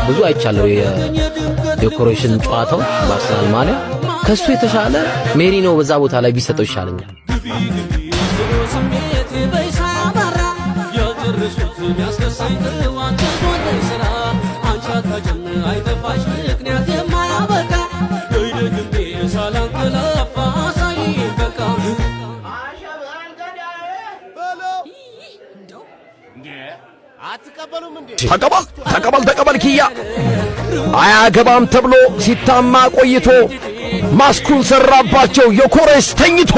ብዙ አይቻለሁ የዴኮሬሽን ጨዋታዎች በአርሰናል ማሊያ ከሱ የተሻለ ሜሪኖ በዛ ቦታ ላይ ቢሰጠው ይሻለኛል። ተቀበል ኪያ አያገባም ተብሎ ሲታማ ቆይቶ ማስኩን ሰራባቸው የኮሬስ ተኝቶ